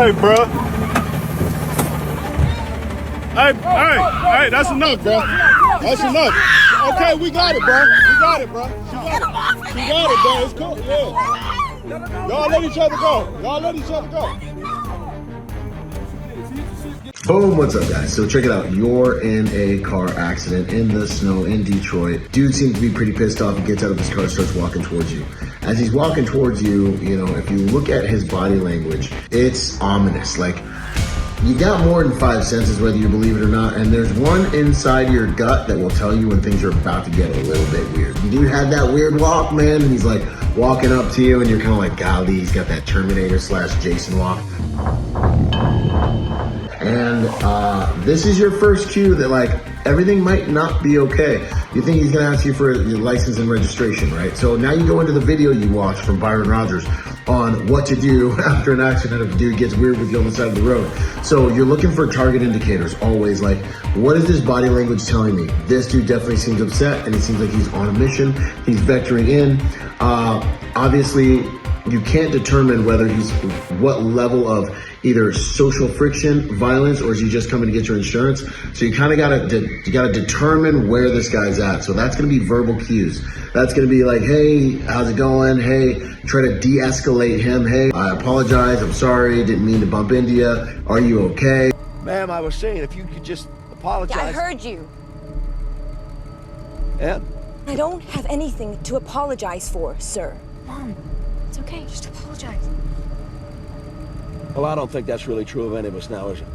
Hey, bro. Hey, that's enough, bro. That's enough. Okay, we got it, bro. We got it, bro. She got it, bro. It's cool. Yeah. Y'all let each other go. Y'all let each other go. Boom, what's up guys? So check it out, you're in a car accident in the snow in Detroit. Dude seems to be pretty pissed off. He gets out of his car, starts walking towards you. As he's walking towards you, you know, if you look at his body language, it's ominous. Like, you got more than 5 senses, whether you believe it or not, and there's one inside your gut that will tell you when things are about to get a little bit weird. The dude had that weird walk, man, and he's like walking up to you and you're kind of like, golly, he's got that Terminator / Jason walk. And this is your first cue that like everything might not be okay. You think he's gonna ask you for your license and registration, right? So now you go into the video you watched from Byron Rodgers on what to do after an accident if a dude gets weird with you on the side of the road. So you're looking for target indicators, always like, what is this body language telling me? This dude definitely seems upset and it seems like he's on a mission. He's vectoring in. Obviously, you can't determine whether he's what level of either social friction, violence, or is he just coming to get your insurance? So you kind of gotta determine where this guy's at. So that's gonna be verbal cues. That's gonna be like, hey, how's it going? Hey, try to de-escalate him. Hey, I apologize, I'm sorry, didn't mean to bump into you. Are you okay? Ma'am, I was saying if you could just apologize. I heard you. And? I don't have anything to apologize for, sir. Mom, it's okay, just apologize. Well, I don't think that's really true of any of us now, is it?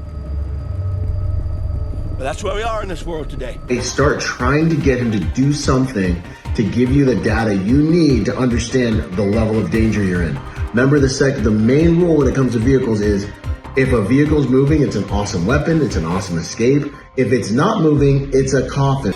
But that's where we are in this world today. They start trying to get him to do something to give you the data you need to understand the level of danger you're in. Remember the main rule when it comes to vehicles is if a vehicle's moving, it's an awesome weapon, it's an awesome escape. If it's not moving, it's a coffin.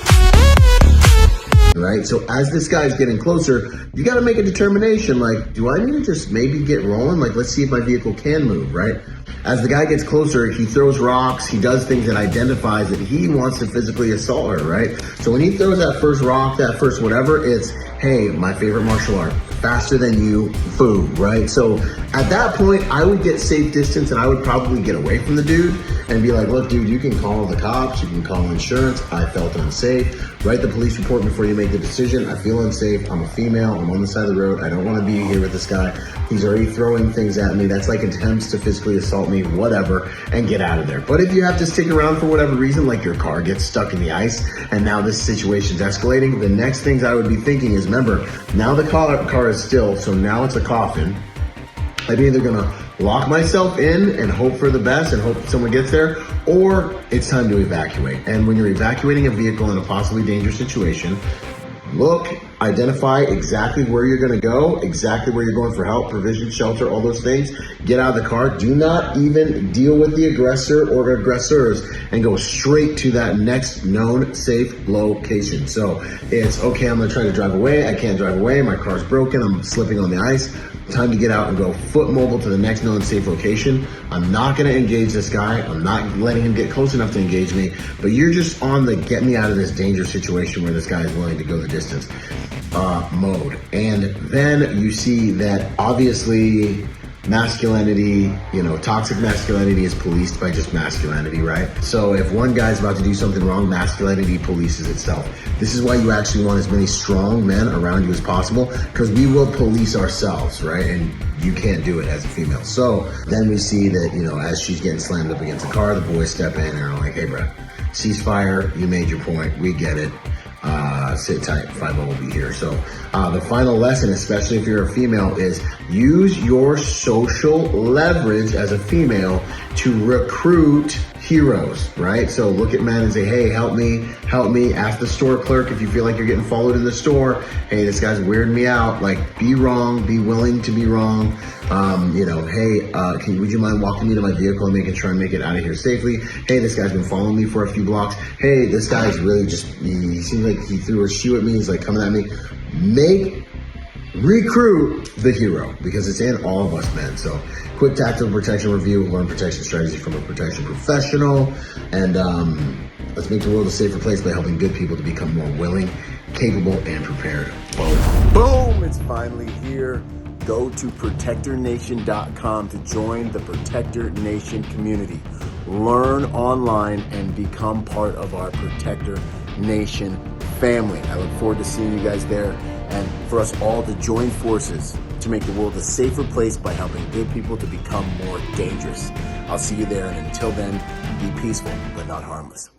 Right? So as this guy's getting closer, you got to make a determination. Like, do I need to just maybe get rolling? Like, let's see if my vehicle can move, right? As the guy gets closer, he throws rocks, he does things that identifies that he wants to physically assault her, right? So when he throws that first rock, that first whatever, it's, hey, my favorite martial art, faster than you, food, right? So at that point, I would get safe distance and I would probably get away from the dude and be like, look, dude, you can call the cops, you can call insurance. I felt unsafe. Write the police report before you make the decision. I feel unsafe. I'm a female. I'm on the side of the road. I don't want to be here with this guy. He's already throwing things at me. That's like attempts to physically assault me, whatever, and get out of there. But if you have to stick around for whatever reason, like your car gets stuck in the ice and now this situation's escalating, the next things I would be thinking is, remember, now the car is still, so now it's a coffin. I'm either gonna lock myself in and hope for the best and hope someone gets there, or it's time to evacuate. And when you're evacuating a vehicle in a possibly dangerous situation, look, identify exactly where you're gonna go, exactly where you're going for help, provision, shelter, all those things. Get out of the car. Do not even deal with the aggressor or aggressors and go straight to that next known safe location. So it's, okay, I'm gonna try to drive away. I can't drive away. My car's broken. I'm slipping on the ice. Time to get out and go foot mobile to the next known safe location. I'm not gonna engage this guy. I'm not letting him get close enough to engage me, but you're just on the get me out of this dangerous situation where this guy is willing to go the distance mode. And then you see that obviously masculinity, you know, toxic masculinity is policed by just masculinity, right? So if one guy's about to do something wrong, masculinity polices itself. This is why you actually want as many strong men around you as possible, because we will police ourselves, right? And you can't do it as a female. So then we see that, you know, as she's getting slammed up against the car, the boys step in and are like, hey, bro, ceasefire, you made your point, we get it. Sit tight, 5-0 will be here. So the final lesson, especially if you're a female, is use your social leverage as a female to recruit heroes, right? So look at men and say, hey, help me. Ask the store clerk if you feel like you're getting followed in the store. Hey, this guy's weirding me out. Like, be wrong, be willing to be wrong. You know, hey, would you mind walking me to my vehicle and making sure I make it out of here safely? Hey, this guy's been following me for a few blocks. Hey, this guy's really just, he seems like he threw a shoe at me. He's like coming at me. Recruit the hero, because it's in all of us men. So quick tactical protection review, learn protection strategy from a protection professional, and let's make the world a safer place by helping good people to become more willing, capable, and prepared. Boom. Boom, it's finally here. go to protectornation.com to join the Protector Nation community. Learn online and become part of our Protector Nation family. I look forward to seeing you guys there and for us all to join forces to make the world a safer place by helping good people to become more dangerous. I'll see you there, and until then, be peaceful but not harmless.